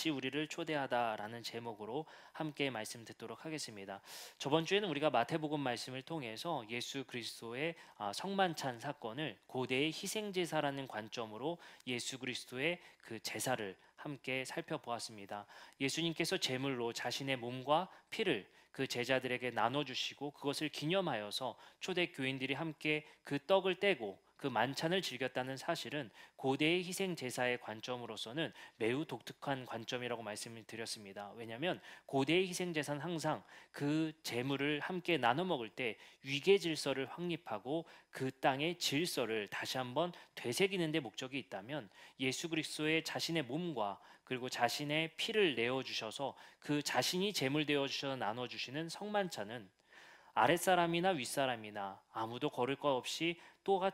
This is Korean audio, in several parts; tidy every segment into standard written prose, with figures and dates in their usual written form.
다시 우리를 초대하다라는 제목으로 함께 말씀 듣도록 하겠습니다. 저번 주에는 우리가 마태복음 말씀을 통해서 예수 그리스도의 성만찬 사건을 고대의 희생제사라는 관점으로 예수 그리스도의 그 제사를 함께 살펴보았습니다. 예수님께서 제물로 자신의 몸과 피를 그 제자들에게 나눠주시고 그것을 기념하여서 초대 교인들이 함께 그 떡을 떼고 그 만찬을 즐겼다는 사실은 고대의 희생 제사의 관점으로서는 매우 독특한 관점이라고 말씀을 드렸습니다. 왜냐하면 고대의 희생 제사는 항상 그 제물을 함께 나눠 먹을 때 위계 질서를 확립하고 그 땅의 질서를 다시 한번 되새기는 데 목적이 있다면 예수 그리스도의 자신의 몸과 그리고 자신의 피를 내어 주셔서 그 자신이 제물 되어 주셔서 나눠 주시는 성만찬은 아랫사람이나 윗사람이나 아무도 거를 것 없이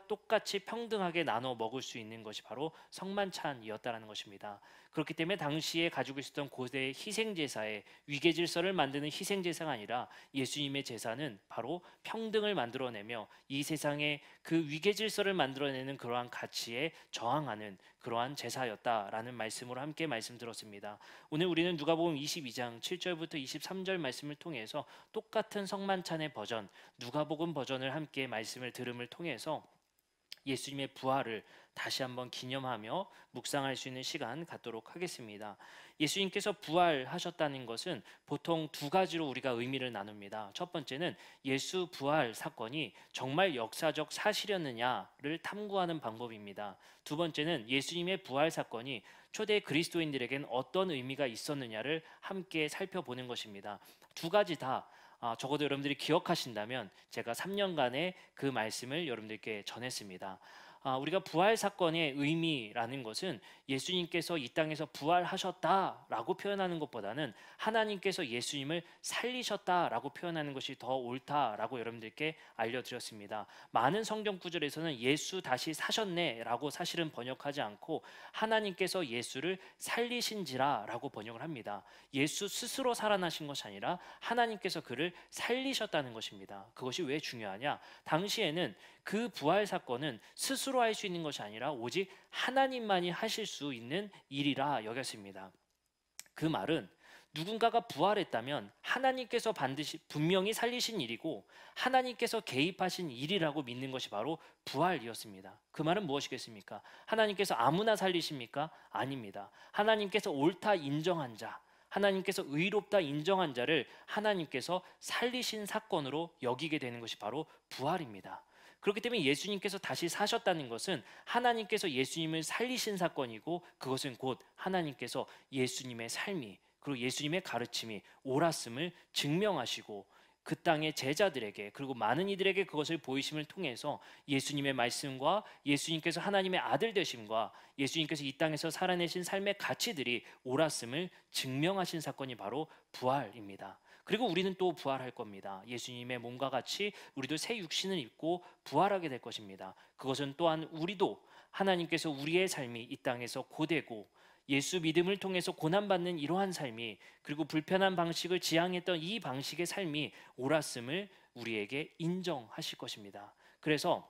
똑같이 평등하게 나눠 먹을 수 있는 것이 바로 성만찬이었다라는 것입니다. 그렇기 때문에 당시에 가지고 있었던 고대의 희생제사의 위계질서를 만드는 희생제사가 아니라 예수님의 제사는 바로 평등을 만들어내며 이 세상에 그 위계질서를 만들어내는 그러한 가치에 저항하는 그러한 제사였다라는 말씀으로 함께 말씀 들었습니다. 오늘 우리는 누가복음 22장 7절부터 23절 말씀을 통해서 똑같은 성만찬의 버전, 누가복음 버전을 함께 말씀을 들음을 통해서 예수님의 부활을 다시 한번 기념하며 묵상할 수 있는 시간 갖도록 하겠습니다. 예수님께서 부활하셨다는 것은 보통 두 가지로 우리가 의미를 나눕니다. 첫 번째는 예수 부활 사건이 정말 역사적 사실이었느냐를 탐구하는 방법입니다. 두 번째는 예수님의 부활 사건이 초대 그리스도인들에겐 어떤 의미가 있었느냐를 함께 살펴보는 것입니다. 두 가지 다 적어도 여러분들이 기억하신다면 제가 3년간의 그 말씀을 여러분들께 전했습니다. 우리가 부활 사건의 의미라는 것은 예수님께서 이 땅에서 부활하셨다라고 표현하는 것보다는 하나님께서 예수님을 살리셨다라고 표현하는 것이 더 옳다라고 여러분들께 알려드렸습니다. 많은 성경 구절에서는 예수 다시 사셨네라고 사실은 번역하지 않고 하나님께서 예수를 살리신지라라고 번역을 합니다. 예수 스스로 살아나신 것이 아니라 하나님께서 그를 살리셨다는 것입니다. 그것이 왜 중요하냐? 당시에는 그 부활 사건은 스스로 할 수 있는 것이 아니라 오직 하나님만이 하실 수 있는 일이라 여겼습니다. 그 말은 누군가가 부활했다면 하나님께서 반드시 분명히 살리신 일이고 하나님께서 개입하신 일이라고 믿는 것이 바로 부활이었습니다. 그 말은 무엇이겠습니까? 하나님께서 아무나 살리십니까? 아닙니다. 하나님께서 옳다 인정한 자, 하나님께서 의롭다 인정한 자를 하나님께서 살리신 사건으로 여기게 되는 것이 바로 부활입니다. 그렇기 때문에 예수님께서 다시 사셨다는 것은 하나님께서 예수님을 살리신 사건이고 그것은 곧 하나님께서 예수님의 삶이 그리고 예수님의 가르침이 옳았음을 증명하시고 그 땅의 제자들에게 그리고 많은 이들에게 그것을 보이심을 통해서 예수님의 말씀과 예수님께서 하나님의 아들 되심과 예수님께서 이 땅에서 살아내신 삶의 가치들이 옳았음을 증명하신 사건이 바로 부활입니다. 그리고 우리는 또 부활할 겁니다. 예수님의 몸과 같이 우리도 새 육신을 입고 부활하게 될 것입니다. 그것은 또한 우리도 하나님께서 우리의 삶이 이 땅에서 고되고 예수 믿음을 통해서 고난받는 이러한 삶이 그리고 불편한 방식을 지향했던 이 방식의 삶이 옳았음을 우리에게 인정하실 것입니다. 그래서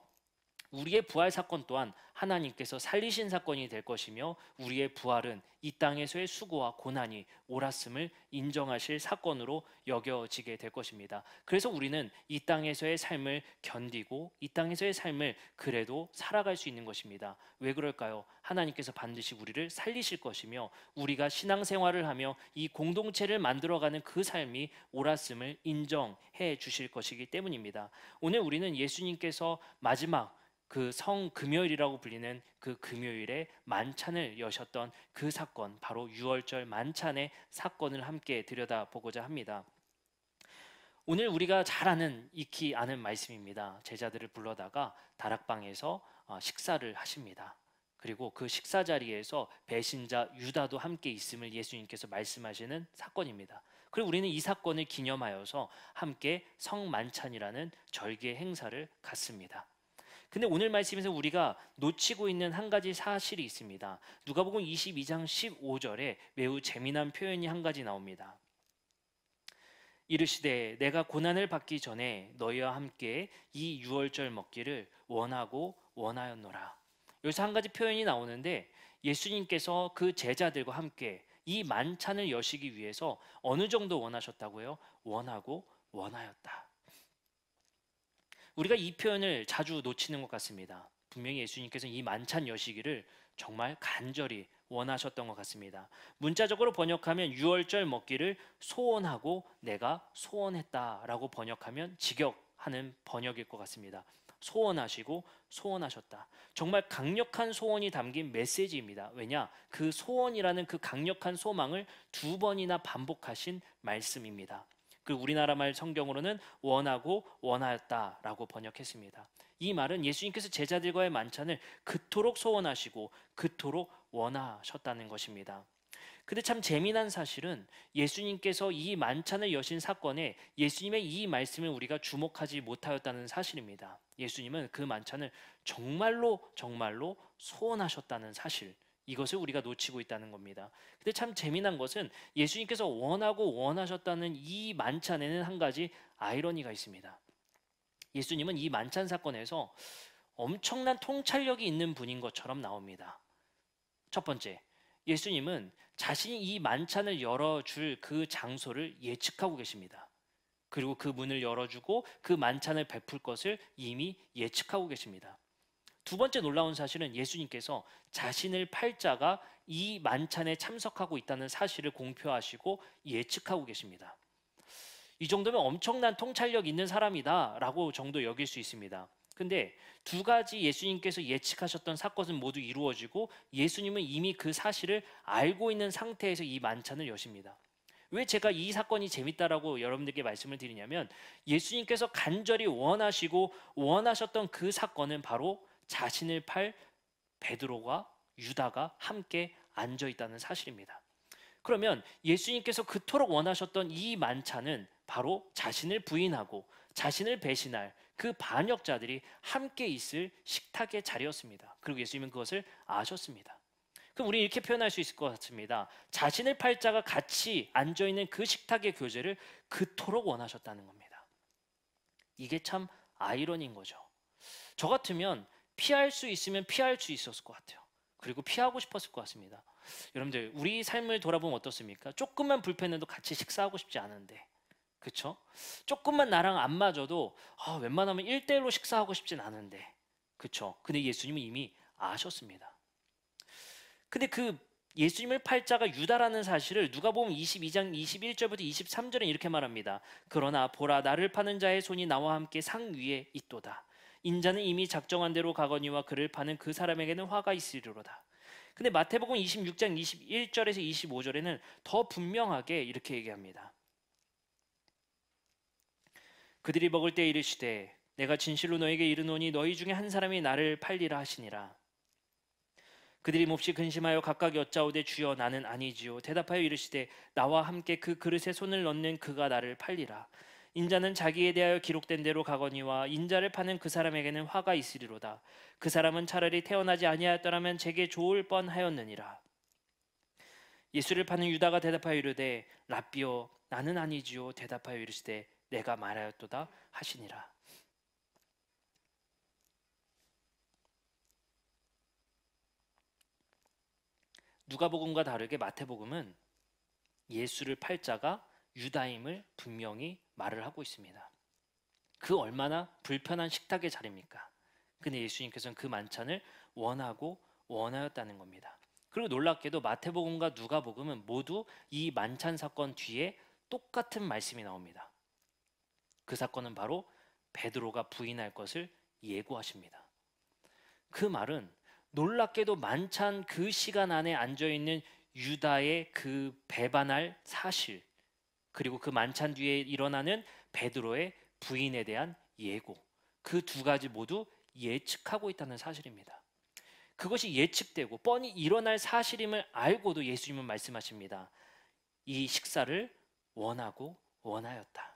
우리의 부활 사건 또한 하나님께서 살리신 사건이 될 것이며 우리의 부활은 이 땅에서의 수고와 고난이 옳았음을 인정하실 사건으로 여겨지게 될 것입니다. 그래서 우리는 이 땅에서의 삶을 견디고 이 땅에서의 삶을 그래도 살아갈 수 있는 것입니다. 왜 그럴까요? 하나님께서 반드시 우리를 살리실 것이며 우리가 신앙생활을 하며 이 공동체를 만들어가는 그 삶이 옳았음을 인정해 주실 것이기 때문입니다. 오늘 우리는 예수님께서 마지막 그 성금요일이라고 불리는 그 금요일에 만찬을 여셨던 그 사건, 바로 유월절 만찬의 사건을 함께 들여다보고자 합니다. 오늘 우리가 잘 아는 익히 아는 말씀입니다. 제자들을 불러다가 다락방에서 식사를 하십니다. 그리고 그 식사 자리에서 배신자 유다도 함께 있음을 예수님께서 말씀하시는 사건입니다. 그리고 우리는 이 사건을 기념하여서 함께 성만찬이라는 절기의 행사를 갖습니다. 근데 오늘 말씀에서 우리가 놓치고 있는 한 가지 사실이 있습니다. 누가복음 22장 15절에 매우 재미난 표현이 한 가지 나옵니다. 이르시되 내가 고난을 받기 전에 너희와 함께 이 유월절 먹기를 원하고 원하였노라. 여기서 한 가지 표현이 나오는데 예수님께서 그 제자들과 함께 이 만찬을 여시기 위해서 어느 정도 원하셨다고요? 원하고 원하였다. 우리가 이 표현을 자주 놓치는 것 같습니다. 분명히 예수님께서 이 만찬 여시기를 정말 간절히 원하셨던 것 같습니다. 문자적으로 번역하면 유월절 먹기를 소원하고 내가 소원했다라고 번역하면 직역하는 번역일 것 같습니다. 소원하시고 소원하셨다. 정말 강력한 소원이 담긴 메시지입니다. 왜냐? 그 소원이라는 그 강력한 소망을 두 번이나 반복하신 말씀입니다. 그 우리나라 말 성경으로는 원하고 원하였다라고 번역했습니다. 이 말은 예수님께서 제자들과의 만찬을 그토록 소원하시고 그토록 원하셨다는 것입니다. 근데 참 재미난 사실은 예수님께서 이 만찬을 여신 사건에 예수님의 이 말씀을 우리가 주목하지 못하였다는 사실입니다. 예수님은 그 만찬을 정말로 소원하셨다는 사실, 이것을 우리가 놓치고 있다는 겁니다. 근데 참 재미난 것은 예수님께서 원하고 원하셨다는 이 만찬에는 한 가지 아이러니가 있습니다. 예수님은 이 만찬 사건에서 엄청난 통찰력이 있는 분인 것처럼 나옵니다. 첫 번째, 예수님은 자신이 이 만찬을 열어줄 그 장소를 예측하고 계십니다. 그리고 그 문을 열어주고 그 만찬을 베풀 것을 이미 예측하고 계십니다. 두 번째 놀라운 사실은 예수님께서 자신을 팔자가 이 만찬에 참석하고 있다는 사실을 공표하시고 예측하고 계십니다. 이 정도면 엄청난 통찰력 있는 사람이다라고 정도 여길 수 있습니다. 근데 두 가지 예수님께서 예측하셨던 사건은 모두 이루어지고 예수님은 이미 그 사실을 알고 있는 상태에서 이 만찬을 여십니다. 왜 제가 이 사건이 재밌다라고 여러분들께 말씀을 드리냐면 예수님께서 간절히 원하시고 원하셨던 그 사건은 바로 자신을 팔 베드로와 유다가 함께 앉아 있다는 사실입니다. 그러면 예수님께서 그토록 원하셨던 이 만찬은 바로 자신을 부인하고 자신을 배신할 그 반역자들이 함께 있을 식탁의 자리였습니다. 그리고 예수님은 그것을 아셨습니다. 그럼 우리 이렇게 표현할 수 있을 것 같습니다. 자신을 팔 자가 같이 앉아 있는 그 식탁의 교제를 그토록 원하셨다는 겁니다. 이게 참 아이러니인 거죠. 저 같으면 피할 수 있으면 피할 수 있었을 것 같아요. 그리고 피하고 싶었을 것 같습니다. 여러분들 우리 삶을 돌아보면 어떻습니까? 조금만 불편해도 같이 식사하고 싶지 않은데, 그렇죠? 조금만 나랑 안 맞아도 웬만하면 1대1로 식사하고 싶진 않은데, 그렇죠? 근데 예수님은 이미 아셨습니다. 근데 그 예수님을 팔 자가 유다라는 사실을 누가복음 22장 21절부터 23절에 이렇게 말합니다. 그러나 보라, 나를 파는 자의 손이 나와 함께 상 위에 있도다. 인자는 이미 작정한 대로 가거니와 그를 파는 그 사람에게는 화가 있으리로다. 근데 마태복음 26장 21절에서 25절에는 더 분명하게 이렇게 얘기합니다. 그들이 먹을 때 이르시되 내가 진실로 너에게 이르노니 너희 중에 한 사람이 나를 팔리라 하시니라. 그들이 몹시 근심하여 각각 여짜오되 주여 나는 아니지요. 대답하여 이르시되 나와 함께 그 그릇에 손을 넣는 그가 나를 팔리라. 인자는 자기에 대하여 기록된 대로 가거니와 인자를 파는 그 사람에게는 화가 있으리로다. 그 사람은 차라리 태어나지 아니하였더라면 제게 좋을 뻔하였느니라. 예수를 파는 유다가 대답하여 이르되 랍비여 나는 아니지요. 대답하여 이르시되 내가 말하였도다 하시니라. 누가복음과 다르게 마태복음은 예수를 팔 자가 유다임을 분명히 말을 하고 있습니다. 그 얼마나 불편한 식탁의 자리입니까? 근데 예수님께서는 그 만찬을 원하고 원하였다는 겁니다. 그리고 놀랍게도 마태복음과 누가복음은 모두 이 만찬 사건 뒤에 똑같은 말씀이 나옵니다. 그 사건은 바로 베드로가 부인할 것을 예고하십니다. 그 말은 놀랍게도 만찬 그 시간 안에 앉아있는 유다의 그 배반할 사실, 그리고 그 만찬 뒤에 일어나는 베드로의 부인에 대한 예고, 그 두 가지 모두 예측하고 있다는 사실입니다. 그것이 예측되고 뻔히 일어날 사실임을 알고도 예수님은 말씀하십니다. 이 식사를 원하고 원하였다.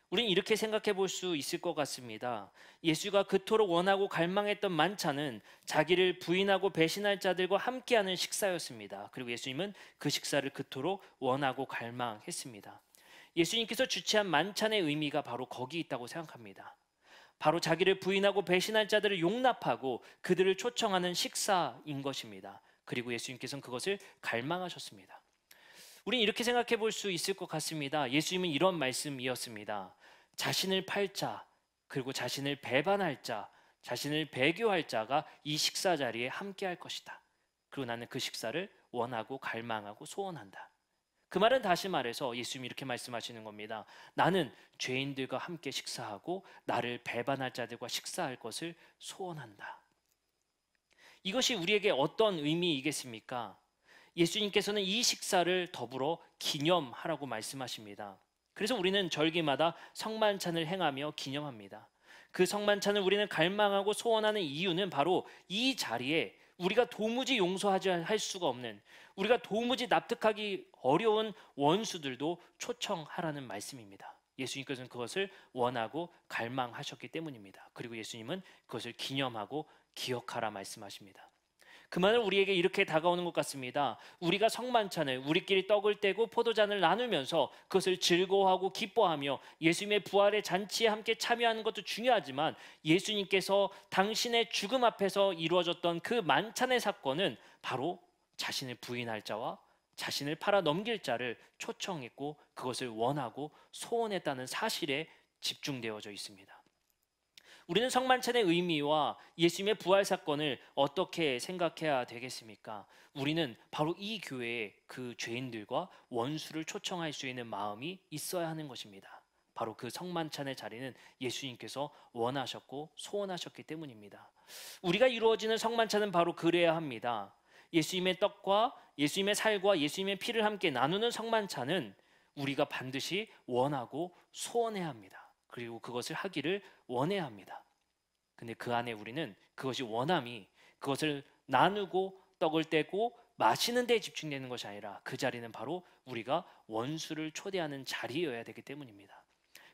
우리는 이렇게 생각해 볼 수 있을 것 같습니다. 예수가 그토록 원하고 갈망했던 만찬은 자기를 부인하고 배신할 자들과 함께하는 식사였습니다. 그리고 예수님은 그 식사를 그토록 원하고 갈망했습니다. 예수님께서 주최한 만찬의 의미가 바로 거기 있다고 생각합니다. 바로 자기를 부인하고 배신할 자들을 용납하고 그들을 초청하는 식사인 것입니다. 그리고 예수님께서는 그것을 갈망하셨습니다. 우리는 이렇게 생각해 볼 수 있을 것 같습니다. 예수님은 이런 말씀이었습니다. 자신을 팔 자, 그리고 자신을 배반할 자, 자신을 배교할 자가 이 식사 자리에 함께 할 것이다. 그리고 나는 그 식사를 원하고 갈망하고 소원한다. 그 말은 다시 말해서 예수님이 이렇게 말씀하시는 겁니다. 나는 죄인들과 함께 식사하고 나를 배반할 자들과 식사할 것을 소원한다. 이것이 우리에게 어떤 의미이겠습니까? 예수님께서는 이 식사를 더불어 기념하라고 말씀하십니다. 그래서 우리는 절기마다 성만찬을 행하며 기념합니다. 그 성만찬을 우리는 갈망하고 소원하는 이유는 바로 이 자리에 우리가 도무지 용서하지 할 수가 없는, 우리가 도무지 납득하기 어려운 원수들도 초청하라는 말씀입니다. 예수님께서는 그것을 원하고 갈망하셨기 때문입니다. 그리고 예수님은 그것을 기념하고 기억하라 말씀하십니다. 그 말은 우리에게 이렇게 다가오는 것 같습니다. 우리가 성만찬을, 우리끼리 떡을 떼고 포도잔을 나누면서 그것을 즐거워하고 기뻐하며 예수님의 부활의 잔치에 함께 참여하는 것도 중요하지만, 예수님께서 당신의 죽음 앞에서 이루어졌던 그 만찬의 사건은 바로 자신을 부인할 자와 자신을 팔아 넘길 자를 초청했고 그것을 원하고 소원했다는 사실에 집중되어져 있습니다. 우리는 성만찬의 의미와 예수님의 부활 사건을 어떻게 생각해야 되겠습니까? 우리는 바로 이 교회에 그 죄인들과 원수를 초청할 수 있는 마음이 있어야 하는 것입니다. 바로 그 성만찬의 자리는 예수님께서 원하셨고 소원하셨기 때문입니다. 우리가 이루어지는 성만찬은 바로 그래야 합니다. 예수님의 떡과 예수님의 살과 예수님의 피를 함께 나누는 성만찬은 우리가 반드시 원하고 소원해야 합니다. 그리고 그것을 하기를 원해야 합니다. 근데 그 안에 우리는 그것이 원함이 그것을 나누고 떡을 떼고 마시는 데 집중되는 것이 아니라 그 자리는 바로 우리가 원수를 초대하는 자리여야 되기 때문입니다.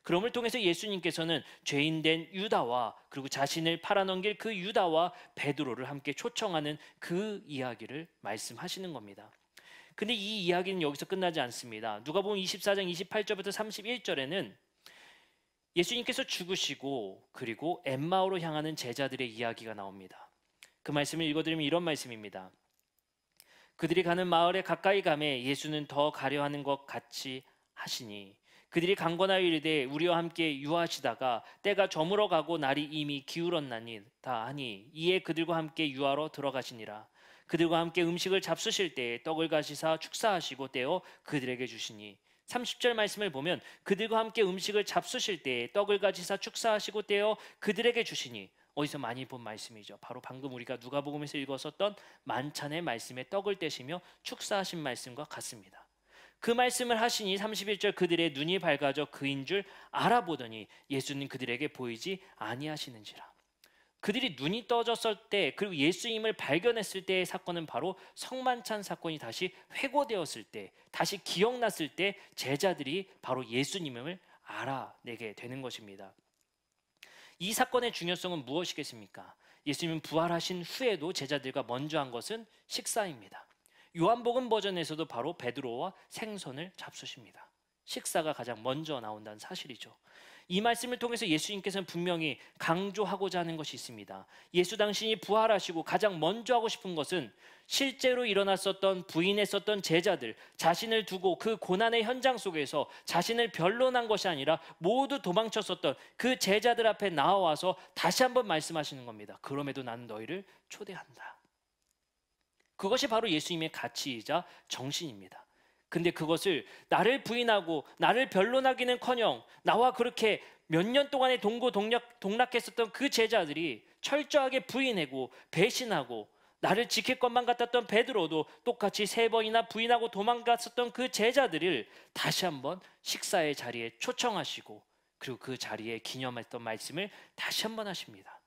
그럼을 통해서 예수님께서는 죄인된 유다와 그리고 자신을 팔아넘길 그 유다와 베드로를 함께 초청하는 그 이야기를 말씀하시는 겁니다. 근데 이 이야기는 여기서 끝나지 않습니다. 누가복음 24장 28절부터 31절에는 예수님께서 죽으시고 그리고 엠마오로 향하는 제자들의 이야기가 나옵니다. 그 말씀을 읽어드리면 이런 말씀입니다. 그들이 가는 마을에 가까이 가매 예수는 더 가려 하는 것 같이 하시니 그들이 강권하여 이르되 우리와 함께 유하시다가 때가 저물어 가고 날이 이미 기울었나니다 하니 이에 그들과 함께 유하러 들어가시니라. 그들과 함께 음식을 잡수실 때에 떡을 가시사 축사하시고 떼어 그들에게 주시니 30절 말씀을 보면 그들과 함께 음식을 잡수실 때에 떡을 가지사 축사하시고 떼어 그들에게 주시니, 어디서 많이 본 말씀이죠. 바로 방금 우리가 누가복음에서 읽었었던 만찬의 말씀에 떡을 떼시며 축사하신 말씀과 같습니다. 그 말씀을 하시니 31절 그들의 눈이 밝아져 그인 줄 알아보더니 예수님 그들에게 보이지 아니하시는지라. 그들이 눈이 떠졌을 때 그리고 예수님을 발견했을 때의 사건은 바로 성만찬 사건이 다시 회고되었을 때, 다시 기억났을 때 제자들이 바로 예수님을 알아내게 되는 것입니다. 이 사건의 중요성은 무엇이겠습니까? 예수님은 부활하신 후에도 제자들과 먼저 한 것은 식사입니다. 요한복음 버전에서도 바로 베드로와 생선을 잡수십니다. 식사가 가장 먼저 나온다는 사실이죠. 이 말씀을 통해서 예수님께서는 분명히 강조하고자 하는 것이 있습니다. 예수 당신이 부활하시고 가장 먼저 하고 싶은 것은 실제로 일어났었던 부인했었던 제자들, 자신을 두고 그 고난의 현장 속에서 자신을 변론한 것이 아니라 모두 도망쳤었던 그 제자들 앞에 나와서 다시 한번 말씀하시는 겁니다. 그럼에도 나는 너희를 초대한다. 그것이 바로 예수님의 가치이자 정신입니다. 근데 그것을 나를 부인하고 나를 변론하기는커녕 나와 그렇게 몇 년 동안의 동락했었던 그 제자들이 철저하게 부인하고 배신하고 나를 지킬 것만 같았던 베드로도 똑같이 3번이나 부인하고 도망갔었던 그 제자들을 다시 한번 식사의 자리에 초청하시고 그리고 그 자리에 기념했던 말씀을 다시 한번 하십니다.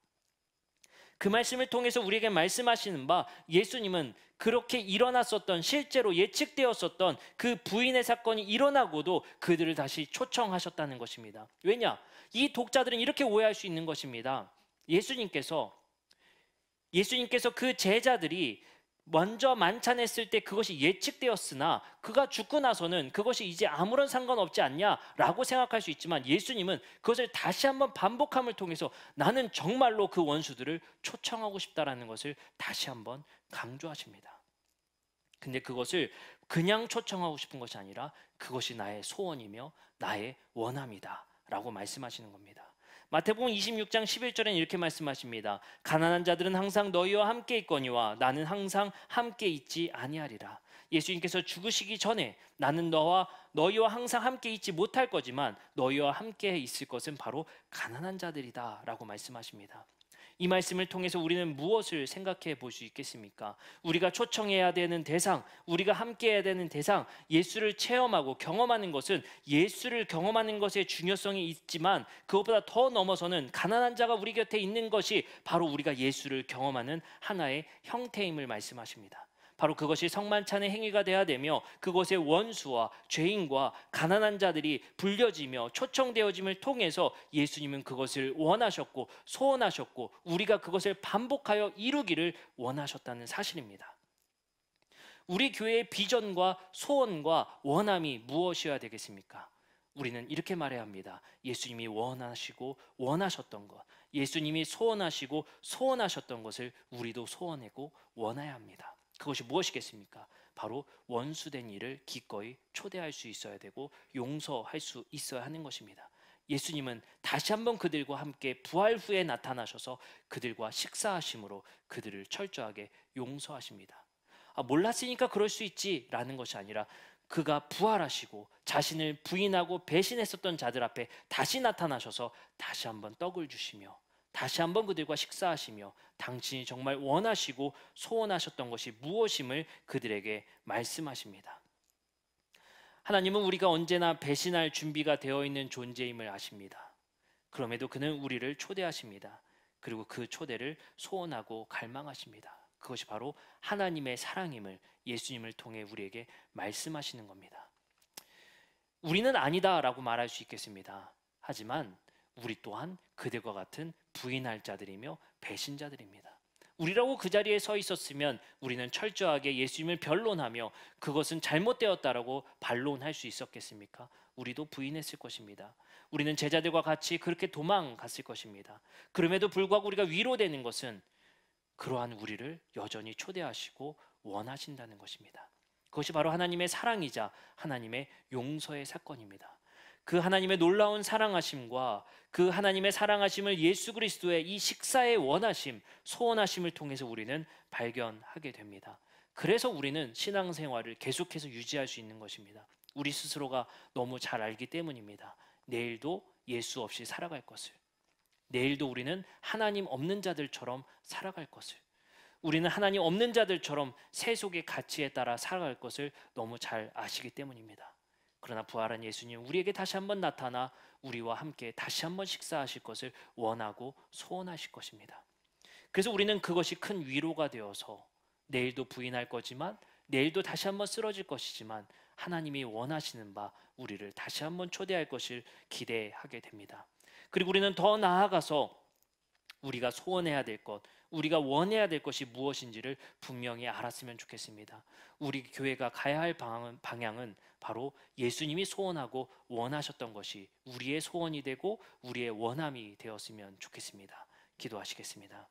그 말씀을 통해서 우리에게 말씀하시는 바 예수님은 그렇게 일어났었던 실제로 예측되었었던 그 부인의 사건이 일어나고도 그들을 다시 초청하셨다는 것입니다. 왜냐? 이 독자들은 이렇게 오해할 수 있는 것입니다. 예수님께서 그 제자들이 먼저 만찬했을 때 그것이 예측되었으나 그가 죽고 나서는 그것이 이제 아무런 상관없지 않냐라고 생각할 수 있지만 예수님은 그것을 다시 한번 반복함을 통해서 나는 정말로 그 원수들을 초청하고 싶다라는 것을 다시 한번 강조하십니다. 근데 그것을 그냥 초청하고 싶은 것이 아니라 그것이 나의 소원이며 나의 원함이다 라고 말씀하시는 겁니다. 마태복음 26장 11절에는 이렇게 말씀하십니다. 가난한 자들은 항상 너희와 함께 있거니와 나는 항상 함께 있지 아니하리라. 예수님께서 죽으시기 전에 나는 너희와 항상 함께 있지 못할 거지만 너희와 함께 있을 것은 바로 가난한 자들이다 라고 말씀하십니다. 이 말씀을 통해서 우리는 무엇을 생각해 볼 수 있겠습니까? 우리가 초청해야 되는 대상, 우리가 함께 해야 되는 대상, 예수를 체험하고 경험하는 것은 예수를 경험하는 것의 중요성이 있지만 그것보다 더 넘어서는 가난한 자가 우리 곁에 있는 것이 바로 우리가 예수를 경험하는 하나의 형태임을 말씀하십니다. 바로 그것이 성만찬의 행위가 되어야 되며 그것의 원수와 죄인과 가난한 자들이 불려지며 초청되어짐을 통해서 예수님은 그것을 원하셨고 소원하셨고 우리가 그것을 반복하여 이루기를 원하셨다는 사실입니다. 우리 교회의 비전과 소원과 원함이 무엇이어야 되겠습니까? 우리는 이렇게 말해야 합니다. 예수님이 원하시고 원하셨던 것, 예수님이 소원하시고 소원하셨던 것을 우리도 소원하고 원해야 합니다. 그것이 무엇이겠습니까? 바로 원수된 이를 기꺼이 초대할 수 있어야 되고 용서할 수 있어야 하는 것입니다. 예수님은 다시 한번 그들과 함께 부활 후에 나타나셔서 그들과 식사하심으로 그들을 철저하게 용서하십니다. 몰랐으니까 그럴 수 있지라는 것이 아니라 그가 부활하시고 자신을 부인하고 배신했었던 자들 앞에 다시 나타나셔서 다시 한번 떡을 주시며 다시 한번 그들과 식사하시며 당신이 정말 원하시고 소원하셨던 것이 무엇임을 그들에게 말씀하십니다. 하나님은 우리가 언제나 배신할 준비가 되어 있는 존재임을 아십니다. 그럼에도 그는 우리를 초대하십니다. 그리고 그 초대를 소원하고 갈망하십니다. 그것이 바로 하나님의 사랑임을 예수님을 통해 우리에게 말씀하시는 겁니다. 우리는 아니다라고 말할 수 있겠습니다. 하지만 우리 또한 그들과 같은 부인할 자들이며 배신자들입니다. 우리라고 그 자리에 서 있었으면 우리는 철저하게 예수님을 변론하며 그것은 잘못되었다라고 반론할 수 있었겠습니까? 우리도 부인했을 것입니다. 우리는 제자들과 같이 그렇게 도망갔을 것입니다. 그럼에도 불구하고 우리가 위로되는 것은 그러한 우리를 여전히 초대하시고 원하신다는 것입니다. 그것이 바로 하나님의 사랑이자 하나님의 용서의 사건입니다. 그 하나님의 놀라운 사랑하심과 그 하나님의 사랑하심을 예수 그리스도의 이 식사의 원하심, 소원하심을 통해서 우리는 발견하게 됩니다. 그래서 우리는 신앙생활을 계속해서 유지할 수 있는 것입니다. 우리 스스로가 너무 잘 알기 때문입니다. 내일도 예수 없이 살아갈 것을, 내일도 우리는 하나님 없는 자들처럼 살아갈 것을, 우리는 하나님 없는 자들처럼 세속의 가치에 따라 살아갈 것을 너무 잘 아시기 때문입니다. 그러나 부활한 예수님 우리에게 다시 한번 나타나 우리와 함께 다시 한번 식사하실 것을 원하고 소원하실 것입니다. 그래서 우리는 그것이 큰 위로가 되어서 내일도 부인할 거지만 내일도 다시 한번 쓰러질 것이지만 하나님이 원하시는 바 우리를 다시 한번 초대할 것을 기대하게 됩니다. 그리고 우리는 더 나아가서 우리가 소원해야 될 것, 우리가 원해야 될 것이 무엇인지를 분명히 알았으면 좋겠습니다. 우리 교회가 가야 할 방향은 바로 예수님이 소원하고 원하셨던 것이 우리의 소원이 되고 우리의 원함이 되었으면 좋겠습니다. 기도하시겠습니다.